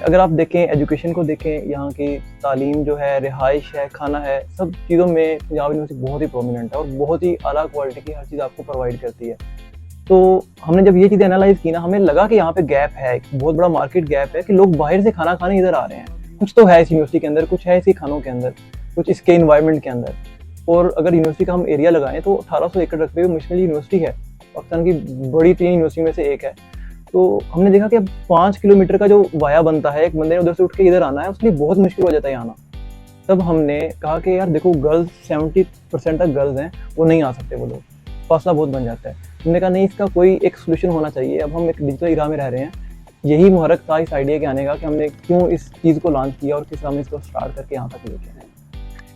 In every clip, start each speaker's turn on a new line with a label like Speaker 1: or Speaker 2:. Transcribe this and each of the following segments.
Speaker 1: अगर आप देखें एजुकेशन को देखें, यहाँ की तालीम जो है, रिहाइश है, खाना है, सब चीज़ों में पंजाब यूनिवर्सिटी बहुत ही प्रोमिनेंट है और बहुत ही आला क्वालिटी की हर चीज़ आपको प्रोवाइड करती है। तो हमने जब ये चीज़ें एनालाइज़ की ना, हमें लगा कि यहाँ पे गैप है, एक बहुत बड़ा मार्केट गैप है कि लोग बाहर से खाना खाने इधर आ रहे हैं। कुछ तो है इस यूनिवर्सिटी के अंदर, कुछ है इसी खानों के अंदर, कुछ इसके इन्वायरमेंट के अंदर। और अगर यूनिवर्सिटी का हम एरिया लगाएं तो 1800 एकड़ रकबे में मुश्किल यूनिवर्सिटी है, पाकिस्तान की बड़ी 3 यूनिवर्सिटी में से एक है। तो हमने देखा कि अब 5 किलोमीटर का जो वाया बनता है, एक बंदे ने उधर से उठ के इधर आना है, उसके लिए बहुत मुश्किल हो जाता है आना। तब हमने कहा कि यार देखो, गर्ल्स 70% तक गर्ल्स हैं, वो नहीं आ सकते, वो लोग, फासला बहुत बन जाता है। हमने कहा नहीं, इसका कोई एक सोल्यूशन होना चाहिए। अब हम एक डिजिटल इरा में रह रहे हैं, यही मुहर्रक था इस आइडिया के आने का कि हमने क्यों इस चीज़ को लॉन्च किया और किस तरह हमने इसको स्टार्ट करके यहाँ तक लेके आए।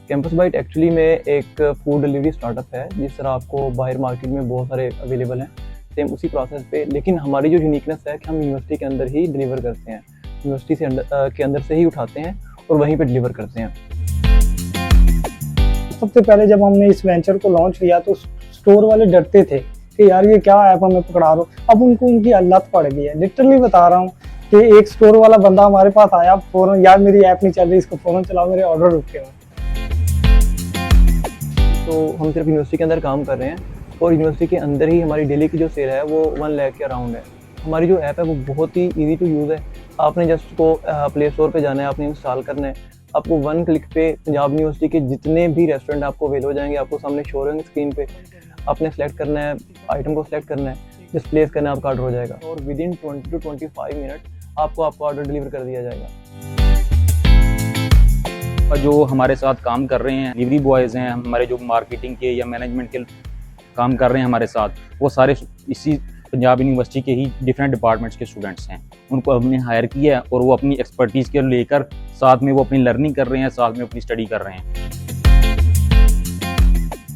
Speaker 1: कैंपस बाइट एक्चुअली में एक फूड डिलीवरी स्टार्टअप है, जिस तरह आपको बाहर मार्केट में बहुत सारे अवेलेबल हैं, सेम उसी प्रोसेस पे। लेकिन हमारी जो यूनिकनेस है कि हम यूनिवर्सिटी के अंदर ही डिलीवर करते हैं, यूनिवर्सिटी के अंदर से ही उठाते हैं और वहीं पे डिलीवर करते हैं।
Speaker 2: सबसे पहले जब हमने इस वेंचर को लॉन्च किया तो स्टोर वाले डरते थे कि यार ये क्या ऐप हमें पकड़ा रहा हो। अब उनको उनकी अल्लत पड़ गई है, लिटरली बता रहा हूँ कि एक स्टोर वाला बंदा हमारे पास आया, फौरन यार मेरी ऐप नहीं चल रही, इसको फौरन चलाओ, मेरे ऑर्डर रुके हुए।
Speaker 1: तो हम सिर्फ यूनिवर्सिटी के अंदर काम कर रहे हैं और यूनिवर्सिटी के अंदर ही हमारी डेली की जो सेल है वो 1 लाख के अराउंड है। हमारी जो ऐप है वो बहुत ही ईजी टू यूज़ है। आपने जस्ट को प्ले स्टोर पे जाना है, आपने इंस्टॉल करना है, आपको 1 क्लिक पे पंजाब यूनिवर्सिटी के जितने भी रेस्टोरेंट आपको अवेल हो जाएंगे, आपको सामने शो हो जाएंगे स्क्रीन पे। आपने सेलेक्ट करना है, आइटम को सेलेक्ट करना है, जस्ट प्लेस करना है, आपका ऑर्डर हो जाएगा और विद इन 20 to 25 मिनट आपका ऑर्डर डिलीवर कर दिया जाएगा।
Speaker 3: जो हमारे साथ काम कर रहे हैं डिलीवरी बॉयज़ हैं, हमारे जो मार्केटिंग के या मैनेजमेंट के काम कर रहे हैं हमारे साथ, वो सारे इसी पंजाब यूनिवर्सिटी के ही डिफरेंट डिपार्टमेंट्स के स्टूडेंट्स हैं। उनको हमने हायर किया है और वो अपनी एक्सपर्टीज़ के लेकर साथ में वो अपनी लर्निंग कर रहे हैं, साथ में अपनी स्टडी कर रहे हैं।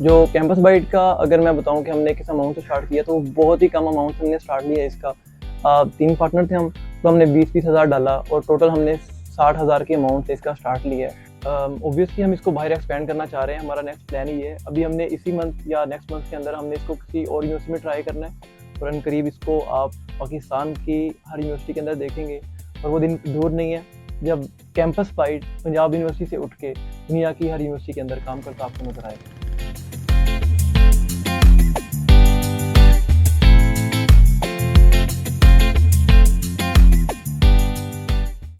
Speaker 1: जो कैंपस बाइट का अगर मैं बताऊं कि हमने किस अमाउंट से स्टार्ट किया, तो बहुत ही कम अमाउंट से हमने स्टार्ट लिया इसका। 3 पार्टनर थे हम, तो हमने 20-20 हज़ार डाला और टोटल हमने 60,000 के अमाउंट से इसका स्टार्ट लिया है। ऑब्वियसली हम इसको बाहर एक्सपेंड करना चाह रहे हैं, हमारा नेक्स्ट प्लान ही है। अभी हमने इसी मंथ या नेक्स्ट मंथ के अंदर हमने इसको किसी और यूनिवर्सिटी में ट्राई करना है और अनकरीब इसको आप पाकिस्तान की हर यूनिवर्सिटी के अंदर देखेंगे। और वो दिन दूर नहीं है जब कैंपस बाइट पंजाब यूनिवर्सिटी से उठ के दुनिया की हर यूनिवर्सिटी के अंदर काम करता आपको नजर आएगा।